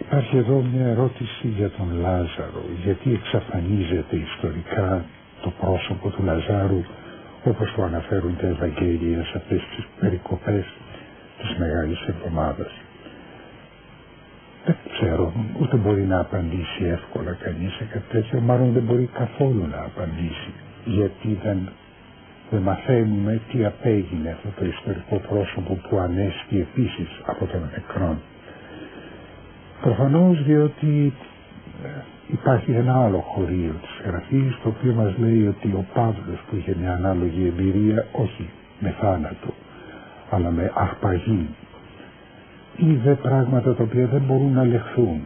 Υπάρχει εδώ μια ερώτηση για τον Λάζαρο. Γιατί εξαφανίζεται ιστορικά το πρόσωπο του Λαζάρου, όπως το αναφέρουν τα Ευαγγέλια σε αυτές τις περικοπές της Μεγάλης Εβδομάδας? Δεν ξέρω, ούτε μπορεί να απαντήσει εύκολα κανείς σε κάτι τέτοιο, μάλλον δεν μπορεί καθόλου να απαντήσει, γιατί δεν μαθαίνουμε τι απέγινε αυτό το ιστορικό πρόσωπο που ανέστη επίσης από τον νεκρόν. Προφανώς διότι υπάρχει ένα άλλο χωρίο της Γραφής, το οποίο μας λέει ότι ο Παύλος, που είχε μια ανάλογη εμπειρία, όχι με θάνατο, αλλά με αρπαγή, είδε πράγματα τα οποία δεν μπορούν να λεχθούν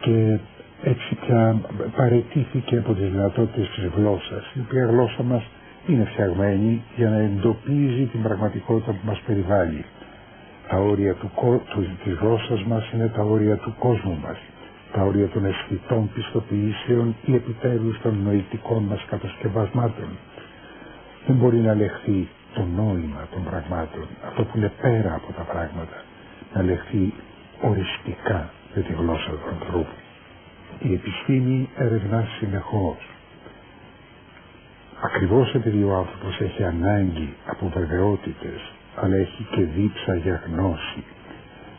και έτσι πια παραιτήθηκε από τις δυνατότητες της γλώσσας, η οποία γλώσσα μας είναι φτιαγμένη για να εντοπίζει την πραγματικότητα που μας περιβάλλει. Τα όρια της γλώσσας μας είναι τα όρια του κόσμου μας, τα όρια των αισθητών πιστοποιήσεων ή επιτέλους των νοητικών μας κατασκευασμάτων. Δεν μπορεί να λεχθεί το νόημα των πραγμάτων, αυτό που είναι πέρα από τα πράγματα, να λεχθεί οριστικά με τη γλώσσα του ανθρώπου. Η επιστήμη ερευνά συνεχώς. Ακριβώς επειδή ο άνθρωπος έχει ανάγκη από βεβαιότητες, αλλά έχει και δίψα για γνώση,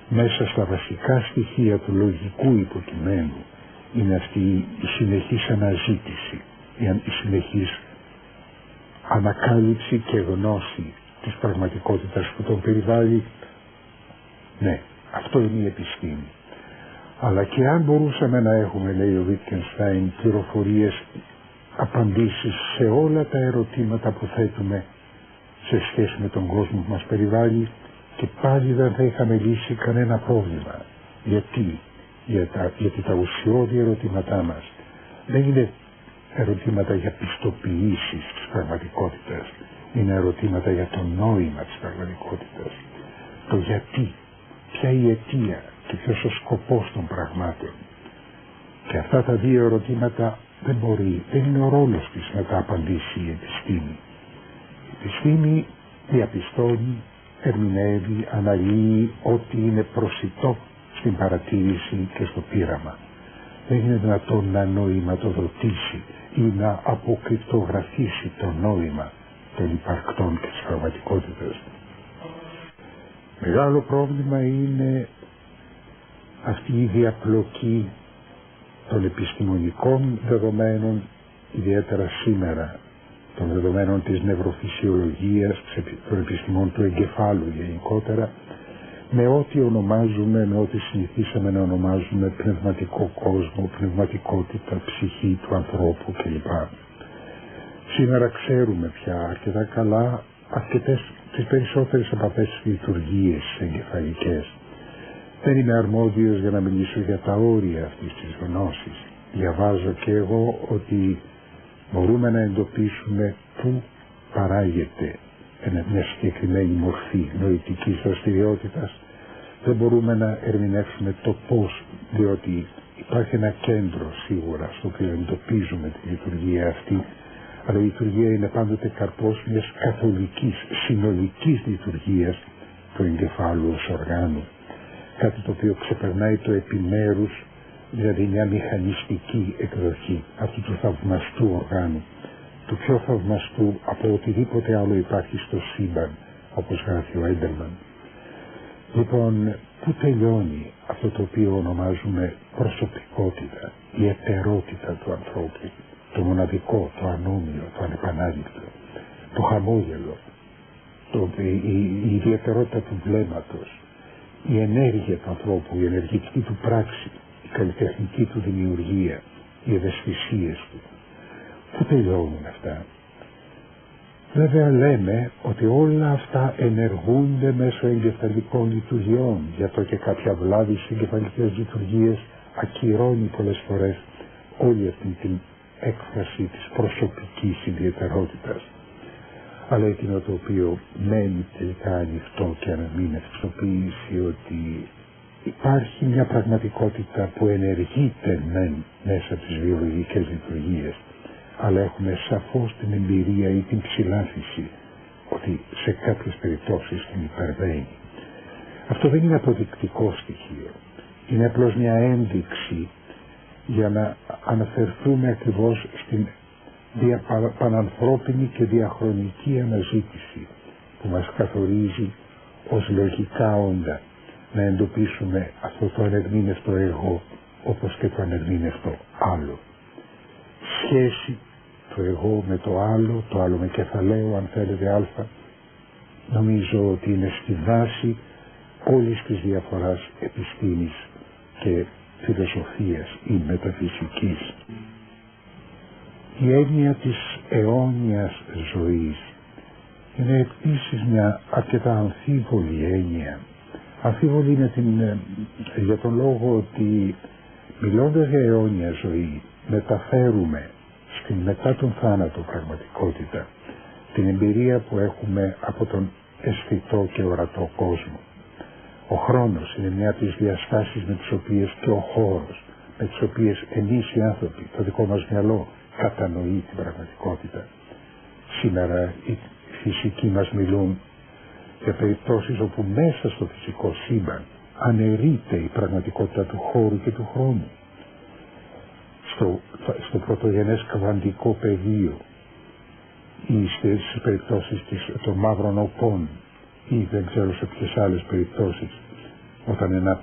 μέσα στα βασικά στοιχεία του λογικού υποκειμένου είναι αυτή η συνεχής αναζήτηση, η συνεχής ανακάλυψη και γνώση της πραγματικότητας που τον περιβάλλει. Ναι, αυτό είναι η επιστήμη. Αλλά και αν μπορούσαμε να έχουμε, λέει ο Βίτκενστάιν, πληροφορίες, απαντήσεις σε όλα τα ερωτήματα που θέτουμε σε σχέση με τον κόσμο που μας περιβάλλει, και πάλι δεν θα είχαμε λύσει κανένα πρόβλημα. Γιατί τα ουσιώδη ερωτήματά μας δεν είναι ερωτήματα για πιστοποιήσεις της πραγματικότητας, είναι ερωτήματα για το νόημα της πραγματικότητας. Το γιατί, ποια η αιτία και ποιος ο σκοπός των πραγμάτων. Και αυτά τα δύο ερωτήματα δεν είναι ο ρόλος της να τα απαντήσει η επιστήμη. Η επιστήμη διαπιστώνει, ερμηνεύει, αναλύει ό,τι είναι προσιτό στην παρατήρηση και στο πείραμα. Δεν είναι δυνατόν να νοηματοδοτήσει ή να αποκρυπτογραφήσει το νόημα των υπαρκτών και της πραγματικότητας. Μεγάλο πρόβλημα είναι αυτή η διαπλοκή των επιστημονικών δεδομένων, ιδιαίτερα σήμερα, των δεδομένων της νευροφυσιολογίας, των επιστημών του εγκεφάλου γενικότερα, με ό,τι συνηθίσαμε να ονομάζουμε πνευματικό κόσμο, πνευματικότητα, ψυχή του ανθρώπου κλπ. Σήμερα ξέρουμε πια αρκετά καλά τις περισσότερες από αυτές τις λειτουργίες εγκεφαλικές. Δεν είμαι αρμόδιος για να μιλήσω για τα όρια αυτής της γνώσης. Διαβάζω και εγώ ότι μπορούμε να εντοπίσουμε πού παράγεται μια συγκεκριμένη μορφή νοητικής δραστηριότητας. Δεν μπορούμε να ερμηνεύσουμε το πώς, διότι υπάρχει ένα κέντρο σίγουρα στο οποίο εντοπίζουμε τη λειτουργία αυτή, αλλά η λειτουργία είναι πάντοτε καρπός μιας καθολικής, συνολικής λειτουργίας του εγκεφάλου ως οργάνου. Κάτι το οποίο ξεπερνάει το επιμέρους, δηλαδή μια μηχανιστική εκδοχή αυτού του θαυμαστού οργάνου, του πιο θαυμαστού από οτιδήποτε άλλο υπάρχει στο σύμπαν, όπως γράφει ο Έντερμαν. Λοιπόν, πού τελειώνει αυτό το οποίο ονομάζουμε προσωπικότητα, η ετερότητα του ανθρώπου, το μοναδικό, το ανώμιο, το ανεπανάληπτο, το χαμόγελο, η ιδιαιτερότητα του βλέμματος, η ενέργεια του ανθρώπου, η ενεργητική του πράξη, η καλλιτεχνική του δημιουργία, οι ευαισθησίες του. Πού τελειώνουν αυτά? Βέβαια λέμε ότι όλα αυτά ενεργούνται μέσω εγκεφαλικών λειτουργιών, γι' αυτό και κάποια βλάβη στις εγκεφαλικές λειτουργίες ακυρώνει πολλές φορές όλη αυτή την έκφραση της προσωπικής ιδιαιτερότητας. Αλλά εκείνο το οποίο μένει τελικά ανοιχτό και να μην ευστοποιήσει, ότι υπάρχει μια πραγματικότητα που ενεργείται μέσα από τις βιολογικές λειτουργίες, αλλά έχουμε σαφώς την εμπειρία ή την ψηλάφιση ότι σε κάποιες περιπτώσεις την υπερβαίνει. Αυτό δεν είναι αποδεικτικό στοιχείο. Είναι απλώς μια ένδειξη για να αναφερθούμε ακριβώς στην πανανθρώπινη και διαχρονική αναζήτηση που μας καθορίζει ως λογικά όντα, να εντοπίσουμε αυτό το ανερμήνευτο εγώ όπως και το ανερμήνευτο άλλο. Σχέση το εγώ με το άλλο με κεφαλαίο αν θέλετε α, νομίζω ότι είναι στη βάση όλης της διαφοράς επιστήμης και φιλοσοφίας ή μεταφυσικής. Η έννοια της αιώνιας ζωής είναι επίσης μια αρκετά αμφίβολη έννοια. Αμφίβολη είναι για τον λόγο ότι μιλώντας για αιώνια ζωή μεταφέρουμε στην μετά τον θάνατο πραγματικότητα την εμπειρία που έχουμε από τον αισθητό και ορατό κόσμο. Ο χρόνος είναι μια από τις διαστάσεις με τις οποίες και ο χώρος, με τις οποίες εμείς οι άνθρωποι, το δικό μας μυαλό, κατανοεί την πραγματικότητα. Σήμερα οι φυσικοί μας μιλούν για περιπτώσεις όπου μέσα στο φυσικό σύμπαν αναιρείται η πραγματικότητα του χώρου και του χρόνου. Στο πρωτογενές κβαντικό πεδίο ή στις περιπτώσεις των μαύρων οπών ή δεν ξέρω σε ποιες άλλες περιπτώσεις, όταν ένα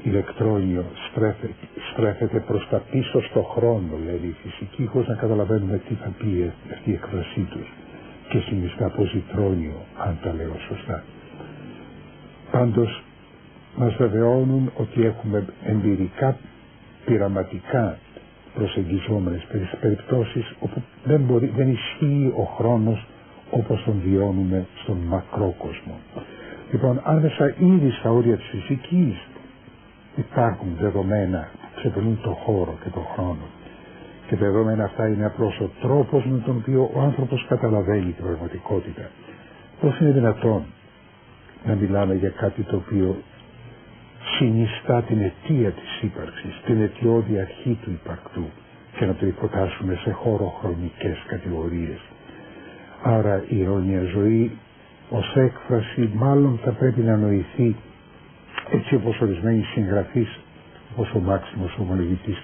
ηλεκτρόνιο στρέφεται προς τα πίσω στο χρόνο, δηλαδή η φυσική, χωρίς να καταλαβαίνουμε τι θα πει αυτή η έκφρασή τους, και συνιστά ποζιτρόνιο, αν τα λέω σωστά. Πάντως μας βεβαιώνουν ότι έχουμε εμπειρικά, πειραματικά προσεγγιζόμενες περιπτώσεις όπου δεν ισχύει ο χρόνος όπως τον βιώνουμε στον μακρό κόσμο. Λοιπόν, αν μέσα ήδη στα όρια της φυσικής υπάρχουν δεδομένα που ξεπερνούν το χώρο και τον χρόνο, και τα δεδομένα αυτά είναι απλώς ο τρόπος με τον οποίο ο άνθρωπος καταλαβαίνει την πραγματικότητα, πώς είναι δυνατόν να μιλάμε για κάτι το οποίο συνιστά την αιτία της ύπαρξης, την αιτιώδη αρχή του υπαρκτού, και να το υποτάσσουμε σε χώρο-χρονικές κατηγορίες. Άρα η αιώνια ζωή ως έκφραση μάλλον θα πρέπει να νοηθεί έτσι όπως ορισμένοι συγγραφείς, όπως ο Μάξιμος ο Ομολογητής,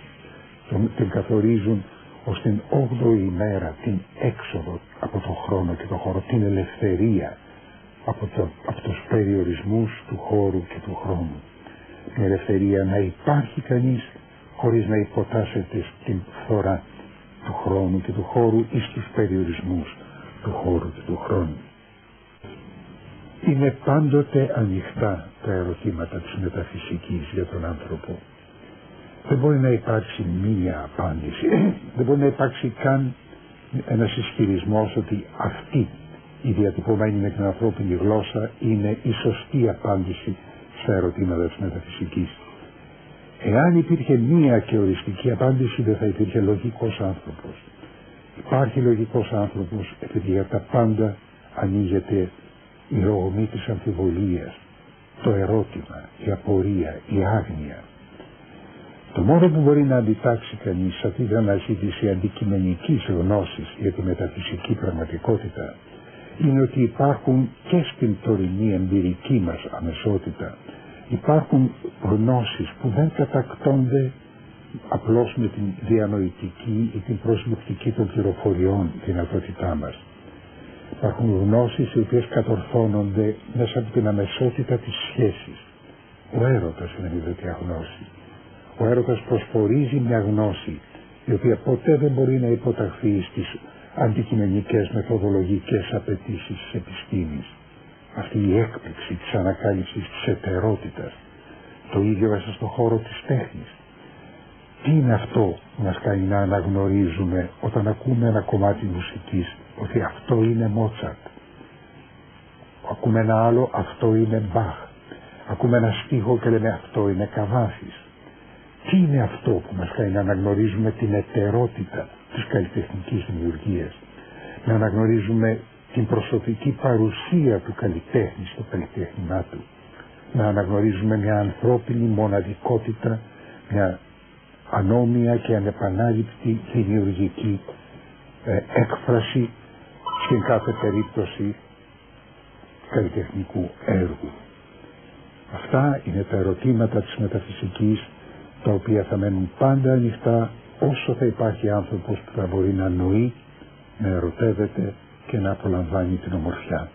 την καθορίζουν ως την 8η ημέρα, την έξοδο από τον χρόνο και τον χώρο, την ελευθερία από τους περιορισμούς του χώρου και του χρόνου. Την ελευθερία να υπάρχει κανείς χωρίς να υποτάσσεται στην φθορά του χρόνου και του χώρου ή στους περιορισμούς του χώρου και του χρόνου. Είναι πάντοτε ανοιχτά τα ερωτήματα της μεταφυσικής για τον άνθρωπο. Δεν μπορεί να υπάρξει μία απάντηση. Δεν μπορεί να υπάρξει καν ένας ισχυρισμός ότι αυτή η διατυπωμένη με την ανθρώπινη γλώσσα είναι η σωστή απάντηση στα ερωτήματα της μεταφυσικής. Εάν υπήρχε μία και οριστική απάντηση, δεν θα υπήρχε λογικός άνθρωπος. Υπάρχει λογικός άνθρωπος επειδή για τα πάντα ανοίγεται η ρογμή της αμφιβολίας, το ερώτημα, η απορία, η άγνοια. Το μόνο που μπορεί να αντιτάξει κανείς σε αυτή την αναζήτηση αντικειμενικής γνώσης για τη μεταφυσική πραγματικότητα είναι ότι υπάρχουν και στην τωρινή εμπειρική μας αμεσότητα, υπάρχουν γνώσεις που δεν κατακτώνται απλώς με την διανοητική ή την προσληπτική των πληροφοριών δυνατότητά μας. Υπάρχουν γνώσεις οι οποίες κατορθώνονται μέσα από την αμεσότητα της σχέσης. Ο έρωτας είναι μια τέτοια γνώση. Ο έρωτας προσφορίζει μια γνώση η οποία ποτέ δεν μπορεί να υποταχθεί στις αντικειμενικές μεθοδολογικές απαιτήσεις της επιστήμης. Αυτή η έκπληξη της ανακάλυψης της ετερότητας, το ίδιο μέσα στον χώρο της τέχνης. Τι είναι αυτό που μας κάνει να αναγνωρίζουμε όταν ακούμε ένα κομμάτι μουσικής ότι αυτό είναι Μότσαρτ? Ακούμε ένα άλλο, αυτό είναι Μπαχ. Ακούμε ένα στίχο και λέμε αυτό είναι Καβάφης. Τι είναι αυτό που μας κάνει να αναγνωρίζουμε την ετερότητα της καλλιτεχνικής δημιουργίας, να αναγνωρίζουμε την προσωπική παρουσία του καλλιτέχνη στο καλλιτέχνημά του, να αναγνωρίζουμε μια ανθρώπινη μοναδικότητα, μια ανώμια και ανεπανάληπτη δημιουργική έκφραση στην κάθε περίπτωση καλλιτεχνικού έργου. Αυτά είναι τα ερωτήματα της μεταφυσικής, τα οποία θα μένουν πάντα ανοιχτά όσο θα υπάρχει άνθρωπος που θα μπορεί να νοεί, να ερωτεύεται και να απολαμβάνει την ομορφιά.